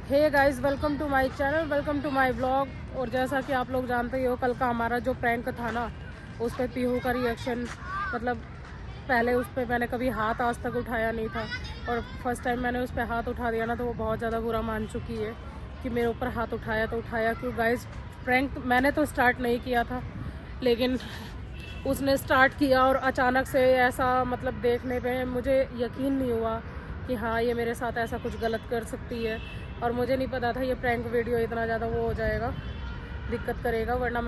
Hey guys, welcome to my channel, welcome to my blog. और जैसा कि आप लोग जानते ही हो, कल का हमारा जो प्रैंक था ना, उस पर पीहू का रिएक्शन, मतलब पहले उस पर मैंने कभी हाथ आज तक उठाया नहीं था, और फर्स्ट टाइम मैंने उस पर हाथ उठा दिया ना, तो वो बहुत ज़्यादा बुरा मान चुकी है कि मेरे ऊपर हाथ उठाया तो उठाया क्यों। गाइस, प्रैंक मैंने तो स्टार्ट नहीं किया था, लेकिन उसने स्टार्ट किया और अचानक से ऐसा, मतलब देखने पे मुझे यकीन नहीं हुआ कि हाँ, ये मेरे साथ ऐसा कुछ गलत कर सकती है। और मुझे नहीं पता था ये प्रैंक वीडियो इतना ज़्यादा वो हो जाएगा, दिक्कत करेगा, वरना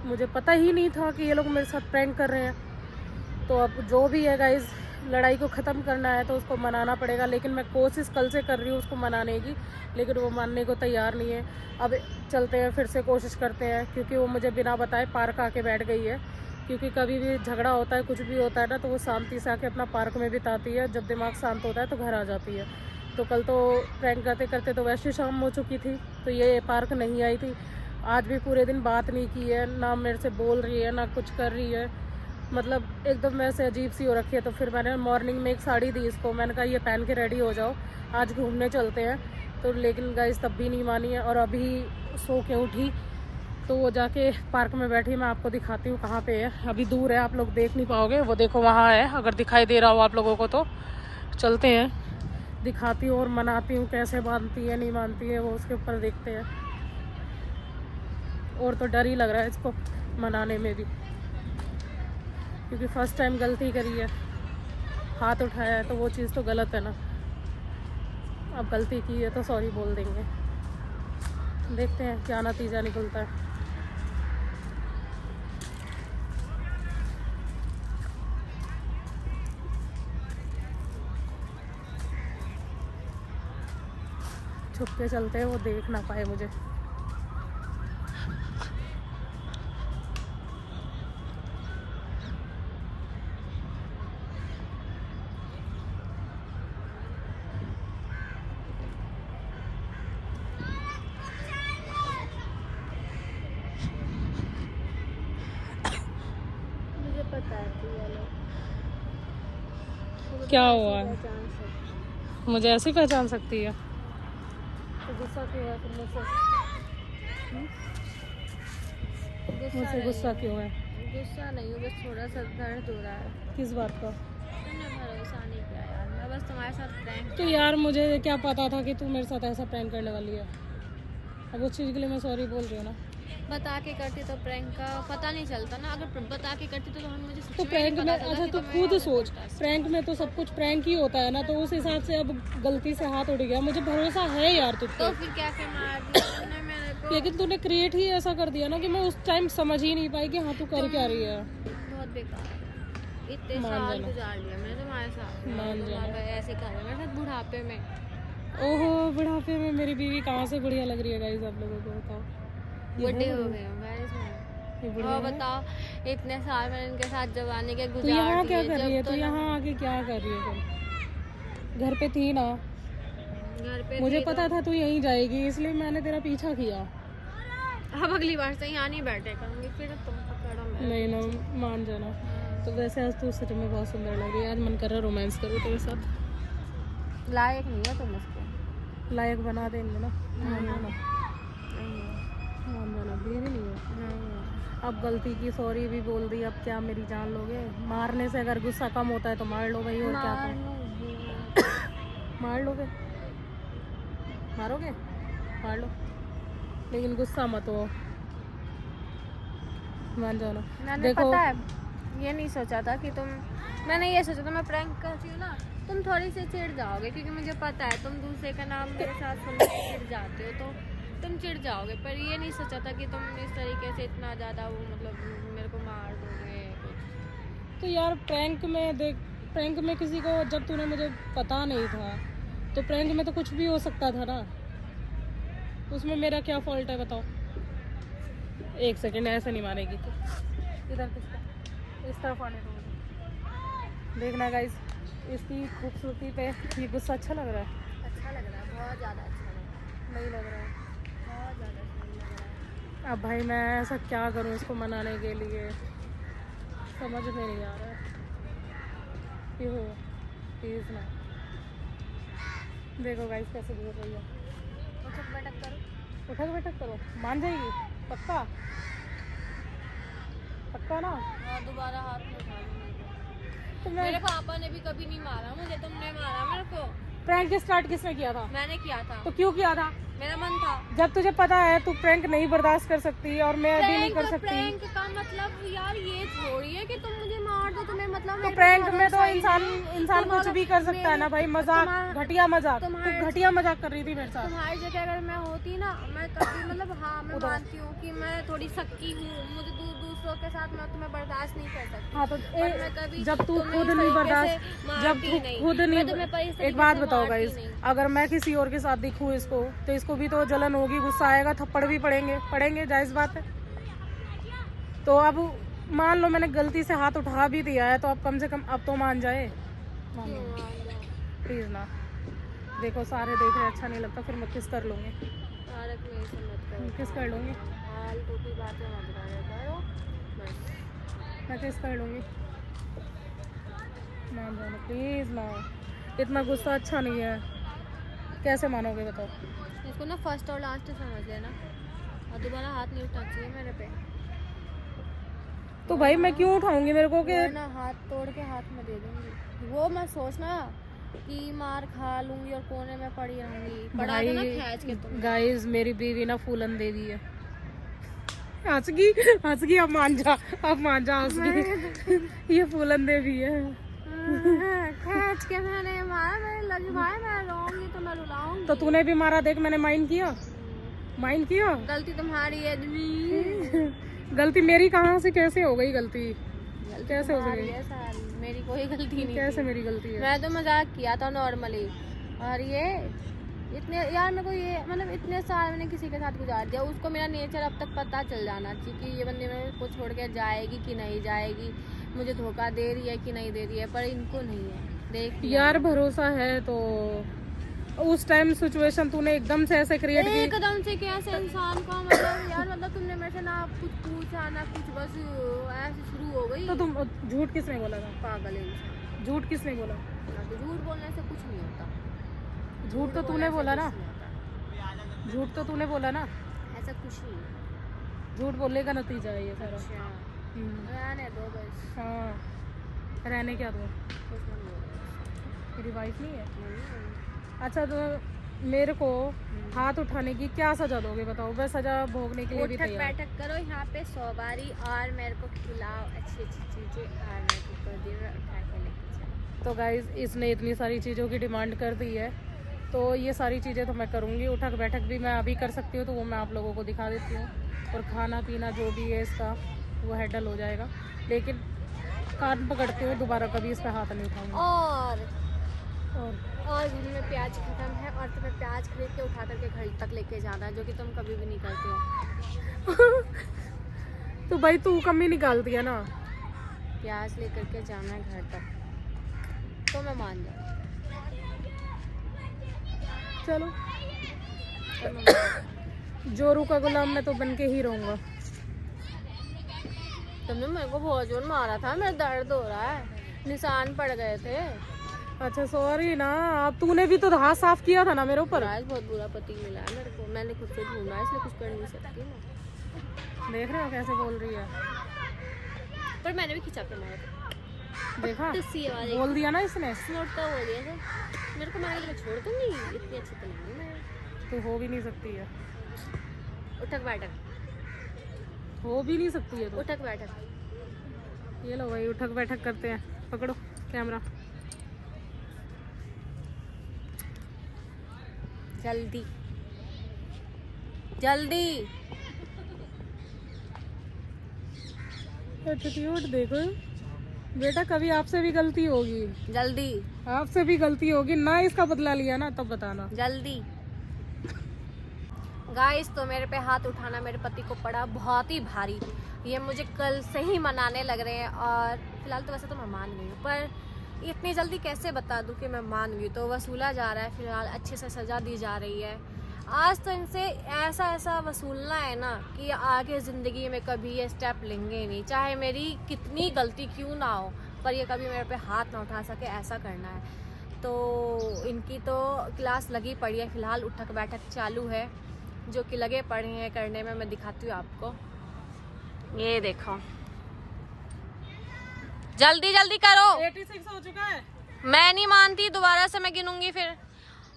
मुझे पता ही नहीं था कि ये लोग मेरे साथ प्रैंक कर रहे हैं। तो अब जो भी है गाइज़, लड़ाई को ख़त्म करना है तो उसको मनाना पड़ेगा। लेकिन मैं कोशिश कल से कर रही हूँ उसको मनाने की, लेकिन वो मानने को तैयार नहीं है। अब चलते हैं, फिर से कोशिश करते हैं, क्योंकि वो मुझे बिना बताए पार्क आके बैठ गई है। क्योंकि कभी भी झगड़ा होता है, कुछ भी होता है ना, तो वो शांति से आके अपना पार्क में बिताती है। जब दिमाग शांत होता है तो घर आ जाती है। तो कल तो प्रैंक करते करते तो वैसे शाम हो चुकी थी, तो ये पार्क नहीं आई थी। आज भी पूरे दिन बात नहीं की है, ना मेरे से बोल रही है, ना कुछ कर रही है, मतलब एकदम ऐसे अजीब सी हो रखी है। तो फिर मैंने मॉर्निंग में एक साड़ी दी इसको, मैंने कहा ये पहन के रेडी हो जाओ, आज घूमने चलते हैं। तो लेकिन गाइस तब भी नहीं मानी है, और अभी सो के उठी तो वो जाके पार्क में बैठी। मैं आपको दिखाती हूँ कहाँ पे है, अभी दूर है, आप लोग देख नहीं पाओगे। वो देखो वहाँ है, अगर दिखाई दे रहा हो आप लोगों को तो चलते हैं, दिखाती हूँ और मनाती हूँ। कैसे मानती है नहीं मानती है वो उसके ऊपर देखते हैं। और तो डर ही लग रहा है इसको मनाने में भी, क्योंकि फर्स्ट टाइम गलती करी है, हाथ उठाया है, तो वो चीज़ तो गलत है ना। अब गलती की है तो सॉरी बोल देंगे, देखते हैं क्या नतीजा निकलता है। छुप के चलते हैं, वो देख ना पाए मुझे। मुझे पता है कि ये लोग क्या हुआ है? पहचान सकते। मुझे ऐसे ही पहचान सकती है? तो गुस्सा क्यों है तुम मुझसे? मुझसे गुस्सा क्यों है? गुस्सा नहीं हूँ, बस थोड़ा सा दर्द हो रहा है। किस बात का? तुमने भरोसा नहीं किया यार, मैं बस तुम्हारे साथ प्रैंक। तो यार मुझे क्या पता था कि तू मेरे साथ ऐसा प्रैंक करने वाली है। अब उस चीज़ के लिए मैं सॉरी बोल रही हूँ ना। बता के करती तो प्रैंक का पता नहीं चलता ना, अगर बता के करती तो हम मुझे सच तो में प्रैंक नहीं में, पता चलता अच्छा कि तो तुम्हें खुद ऐसे सोच, पॉडकास्ट। प्रैंक में तो सब कुछ प्रैंक ही होता है ना, तो उस हिसाब से अब गलती से हाथ उठ गया। मुझे भरोसा है यार तुझ तो पे, फिर कैसे मार दिया तुमने मेरे को? लेकिन तूने क्रिएट ही ऐसा कर दिया ना कि मैं उस टाइम समझ ही नहीं पाई कि हाँ तू कर क्या रही है। बहुत बेकार है। इतने मान साल जाना। गुजार लिया मैंने तुम्हारे साथ, मान तुम जाना। अब ऐसे कर रहे हो मेरे साथ बुढ़ापे में। ओहो, बुढ़ापे में मेरी बीवी कहाँ से बढ़िया लग रही है गाइस, आप लोगों को बताओ। ये बुढ़े है हो बढ़िया? गए हो मैं इसमें। ये बढ़िया और है? बताओ, इतने साल मैंने इनके साथ जवानी के तू गुजार यहाँ क्या दिए, कर रही है? जब तू तो यहाँ आके क्या कर रही है? तुम घर पे थी ना? घर पे मुझे थी पता तो था तू यहीं जाएगी, इसलिए मैंने तेरा पीछा किया। अब अगली बार से यहाँ नहीं बैठे करूँगी, फिर तुम पकड़ो मेरे नहीं ना, पीछे। मान जाना। तो वैसे आज तू सच में बहुत सुंदर लग रही है, आज मन कर रहा है रोमांस करूँ तेरे साथ। लायक नहीं है तुम इसको। लायक बना देंगे ना, मान जाना। नहीं मान जाना, बीवी नहीं है। नहीं। अब गलती की सॉरी भी बोल दी, अब क्या मेरी जान लोगे? मारने से अगर गुस्सा कम होता है तो मार लो भाई, और क्या था। मार लो फिर, मारोगे? मार लो, लेकिन गुस्सा मत हो, मान जाना। मैंने देखो, पता है ये नहीं सोचा था कि मैंने ये सोचा था मैं प्रैंक करती हूँ ना, तुम थोड़ी सी चिढ़ जाओगे, क्योंकि मुझे पता है तुम दूसरे का नाम मेरे साथ सुन के चिढ़ जाते हो, तो तुम चिढ़ जाओगे। पर ये नहीं सोचा था कि तुम इस तरीके से इतना ज़्यादा वो, मतलब मेरे को मार दोगे कुछ। तो यार प्रैंक में देख, प्रैंक में किसी को, जब तूने मुझे पता नहीं था, तो प्रैंक में तो कुछ भी हो सकता था ना, उसमें मेरा क्या फॉल्ट है बताओ? एक सेकंड, ऐसे नहीं मानेगी तू, इधर किसका, इस तरफ आने दो मुझे। देखना गाइस, इसकी खूबसूरती पे ये गुस्सा अच्छा लग रहा है? अच्छा लग रहा है, बहुत ज़्यादा अच्छा लग रहा है, नहीं लग रहा है? बहुत ज़्यादा सही लग रहा है। अब भाई मैं ऐसा क्या करूं इसको मनाने के लिए, समझ में नहीं आ रहा है। क्यों प्लीज़ ना, देखो गाइस कैसे बोल रही है। उठक बैठक करो। उठक बैठक करो, मान जाएगी? पक्का? पक्का ना? हाँ, दोबारा हाथ में उठा लो मेरे को। तो मैं मेरे पापा ने भी कभी नहीं मारा मुझे, तुमने मारा मेरे को। प्रैंक स्टार्ट किसने किया था? मैंने किया था, तो क्यों किया था? मेरा मन था। जब तुझे पता है तू प्रैंक नहीं बर्दाश्त कर सकती और मैं भी नहीं कर सकती। प्रैंक का मतलब यार ये थोड़ी है कि तुम मुझे मार दो, तुम्हें मतलब तो मेरे पे प्रैंक में भरोसा तो ही इंसान नहीं। कुछ तुम्हारा- भी कर सकता है ना भाई। मजाक, तुम्हारा- घटिया मजाक। तुम्हारे- तू घटिया मजाक कर रही थी मेरे साथ। तुम्हारी जगह अगर मैं होती ना, मैं कभी मतलब हाँ मैं मानती हूँ कि मैं थोड़ी सक्की हूँ, मुझे दूसरों के साथ मैं तुम्हें बर्दाश्त नहीं कर सकती। हाँ तो पर मैं कभी जब तू तुम्हें खुद इस नहीं तरीके बर्दाश्त, से जब मारती तू नहीं। खुद मैं तुम्हें पर इस नहीं, तरीके एक बात से बताओ मारती गाइस, नहीं। अगर मैं किसी और के साथ दिखूँ इसको तो इसको भी तो जलन होगी, गुस्सा आएगा, थप्पड़ भी पड़ेंगे, जायज बात है। तो अब मान लो मैंने गलती से हाथ उठा भी दिया है तो अब कम से कम अब तो मान जाए। प्लीज ना, देखो सारे देख रहे, अच्छा नहीं लगता, फिर मैं किस कर लूँगी, तारक में ऐसे मत करो। किस कर लूँगी, फालतू की बातें मत करो बस। मैं किस कर लूँगी। मान जाना प्लीज ना, इतना गुस्सा अच्छा नहीं है। कैसे मानोगे बताओ? इसको ना फर्स्ट और लास्ट समझ लेना और दोबारा हाथ नहीं उठाना चाहिए मेरे पे। तो भाई मैं क्यों उठाऊंगी मेरे को कि वरना हाथ तोड़ के हाथ में दे दूंगी। वो मैं सोचना कि मार खा लूंगी और कोने में पड़ी रहूंगी। पड़ा देना खींच के तुम। गाइस मेरी बीवी ना फूलन देवी है। हंस गई, अब मान जा, हंस गई। ये फूलन देवी है। खींच के मैंने मारा, मेरे लगी भाई, मैं रोऊंगी तो मैं रुलाऊंगी। तो तूने भी मारा, देख मैंने माइंड किया। गलती तुम्हारी है। गलती मेरी कहाँ से कैसे हो गई गलती? कैसे हो तुम्हारी गई? है सारी, मेरी कोई गलती नहीं कैसे थी। मेरी गलती है? मैं तो मजाक किया था नॉर्मली। और ये इतने यार मेरे को ये मतलब इतने साल मैंने किसी के साथ गुजार दिया, उसको मेरा नेचर अब तक पता चल जाना चाहिए कि ये बंदे मेरे को छोड़ के जाएगी कि नहीं जाएगी, मुझे धोखा दे रही है कि नहीं दे रही है। पर इनको नहीं है, देख लिया। यार भरोसा है तो उस टाइम सिचुएशन तूने एकदम से ऐसे क्रिएट की। एकदम से कैसे इंसान का मतलब यार, मतलब तुमने मेरे से ना कुछ पूछा ना कुछ, बस ऐसे शुरू हो गई। तो तुम झूठ किसने बोला था? पागल इंसान। झूठ किसने बोला? ना तो झूठ बोलने से कुछ नहीं होता। झूठ तो तूने बोला ना, झूठ तो तूने बोला ना। ऐसा कुछ नहीं है। झूठ बोलने का नतीजा है ये सारा। अच्छा, रहने दो बस। हाँ, रहने क्या दो? कुछ नहीं बोलो। मेरी वाइफ नहीं है। नहीं। अच्छा तो मेरे को हाथ उठाने की क्या सजा दोगे बताओ? मैं सजा भोगने के लिए भी उठक तैयार। बैठक करो यहाँ पे 100 बारी और मेरे को खिलाओ अच्छी अच्छी चीजें और मेरे को गोदी में उठा के लेके चलो। तो गाइज इसने इतनी सारी चीज़ों की डिमांड कर दी है तो ये सारी चीज़ें तो मैं करूँगी। उठक बैठक भी मैं अभी कर सकती हूँ तो वो मैं आप लोगों को दिखा देती हूँ। और खाना पीना जो भी है इसका वो हैंडल हो जाएगा, लेकिन कान पकड़ती हूँ, दोबारा कभी इस पर हाथ नहीं उठाऊंगी। और घर में प्याज खत्म है और तुम्हें प्याज खरीद के उठा करके घर तक लेके जाना है, जो कि तुम कभी भी नहीं करते हो। तो भाई तू कमी निकालती है ना। प्याज लेकर के जाना है घर तक तो मैं मान जाऊँ। चलो, तो मैं मान जाऊँ। जोरू का गुलाम मैं तो बन के ही रहूँगा। तुमने मेरे को बहुत जोर मारा था, मेरा दर्द हो रहा है, निशान पड़ गए थे। अच्छा सॉरी ना, अब तूने भी तो हाथ साफ किया था ना मेरे ऊपर। आज बहुत बुरा पति मिला है मेरे को, मैंने खुद से ढूंढा है, इसलिए कुछ कर नहीं सकती मैं। देख रहे हो कैसे बोल रही है? पर मैंने भी खिंचा के मारा था। देखा, तुस्सी वाले बोल दिया ना इसने। नोट का हो गया था मेरे को, मैं छोड़ दूंगी, इतनी अच्छी तो नहीं मैं। तू हो भी नहीं सकती है, उठक बैठक, हो भी नहीं सकती है तू। उठक बैठक। ये लो भाई, उठक बैठक करते हैं। पकड़ो कैमरा। जल्दी जल्दी। एटीट्यूड देखो बेटा, कभी आपसे भी गलती होगी, जल्दी आपसे भी गलती होगी ना, इसका बदला लिया ना तब बताना। जल्दी। गाइस तो मेरे पे हाथ उठाना मेरे पति को पड़ा बहुत ही भारी। ये मुझे कल से ही मनाने लग रहे हैं और फिलहाल तो वैसे तो मैं मान गई हूँ, पर इतनी जल्दी कैसे बता दूँ कि मैं मान गई। तो वसूला जा रहा है, फिलहाल अच्छे से सज़ा दी जा रही है। आज तो इनसे ऐसा वसूलना है ना कि आगे ज़िंदगी में कभी ये स्टेप लेंगे ही नहीं, चाहे मेरी कितनी गलती क्यों ना हो, पर ये कभी मेरे पे हाथ ना उठा सके, ऐसा करना है। तो इनकी तो क्लास लगी पड़ी है, फिलहाल उठक बैठक चालू है, जो कि लगे पड़े हैं करने में। मैं दिखाती हूँ आपको, ये देखो, जल्दी जल्दी करो। 86 हो चुका है। मैं नहीं मानती, दोबारा से मैं गिनूंगी फिर।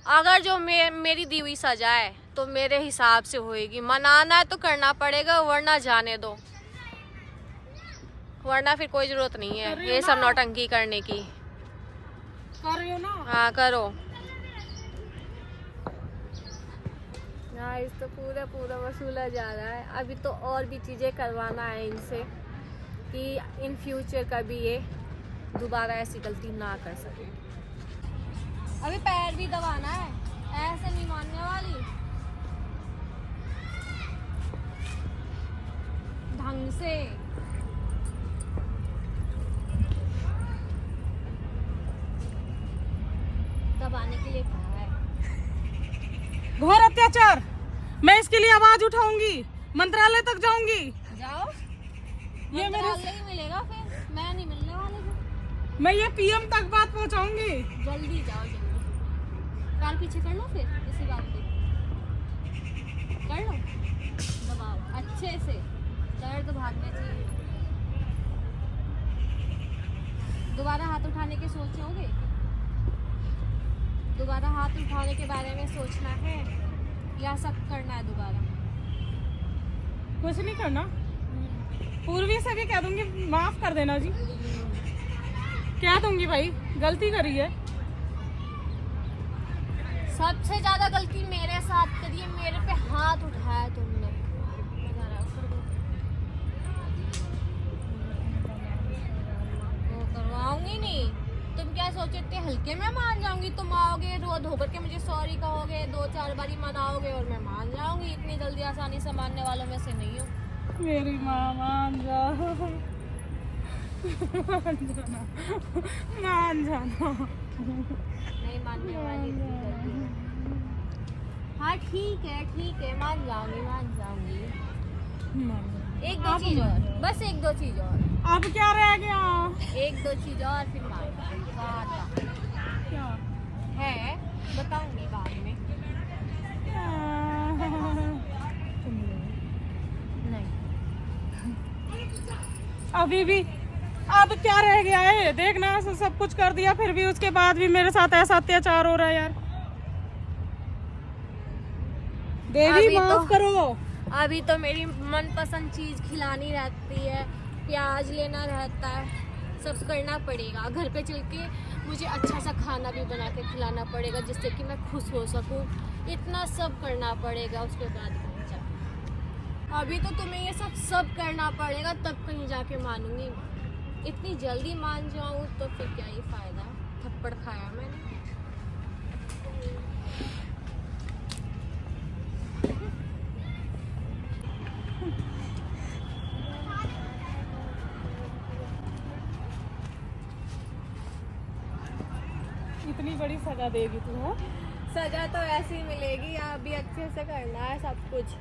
अगर जो मेरी दी हुई सजा है तो मेरे हिसाब से होएगी, मनाना है तो करना पड़ेगा, वरना जाने दो, वरना फिर कोई जरूरत नहीं है ये सब नौटंकी करने की। कर रही हो ना? हाँ करो। गाइस तो पूरा पूरा वसूला जा रहा है। अभी तो और भी चीज़ें करवाना है इनसे कि इन फ्यूचर कभी ये दोबारा ऐसी गलती ना कर सके। अभी पैर भी दबाना है, ऐसे नहीं मानने वाली, ढंग से। दबाने के लिए कहा है। घोर अत्याचार, मैं इसके लिए आवाज उठाऊंगी, मंत्रालय तक जाऊंगी। जाओ, ये मेरे ही मिलेगा फिर, मैं नहीं मिलने वाली हूँ। मैं ये पीएम तक बात पहुंचाऊंगी। जल्दी जाओ, जल्दी। काल पीछे कर लो फिर इसी बात पे, कर लो, दबाओ अच्छे से, दर्द भागना चाहिए। दोबारा हाथ उठाने के सोचोगे? दोबारा हाथ उठाने के बारे में सोचना है या सख्त करना है दोबारा? कुछ नहीं करना, पूर्वी से भी कह दूंगी माफ कर देना जी, कह दूंगी भाई गलती करी है। सबसे ज्यादा गलती मेरे साथ करी है, मेरे पे हाथ उठाया तुमने। वो करवाऊंगी नहीं। तुम क्या सोचे थे हल्के में मान जाऊंगी? तुम आओगे, रो धो करके मुझे सॉरी कहोगे, 2-4 बारी मनाओगे और मैं मान जाऊंगी। इतनी जल्दी आसानी से मानने वालों में से नहीं हूँ। मेरी माँ मान जाओ, मान जाना। नहीं मानने वाली इतनी जल्दी। हाँ ठीक है, मान जाऊंगी, मान जाऊंगी। एक दो चीज और, बस एक दो चीज और। अब क्या रह गया? एक दो चीज और फिर मान क्या है, बताऊंगी बाद में। नहीं, अभी भी अब क्या रह गया है? देखना सब कुछ कर दिया, फिर भी उसके बाद भी मेरे साथ ऐसा अत्याचार हो रहा है यार। देवी माफ करो। अभी तो मेरी मनपसंद चीज खिलानी रहती है, प्याज लेना रहता है, सब करना पड़ेगा। घर पे चल के मुझे अच्छा सा खाना भी बना के खिलाना पड़ेगा जिससे कि मैं खुश हो सकूं। इतना सब करना पड़ेगा, उसके बाद कहीं जा। अभी तो तुम्हें ये सब करना पड़ेगा, तब कहीं जाके मानूंगी। इतनी जल्दी मान जाऊं तो फिर क्या ही फायदा, थप्पड़ खाया मैंने। इतनी बड़ी सजा देगी तू? हाँ, सजा तो ऐसी मिलेगी, अभी अच्छे से करना है सब कुछ।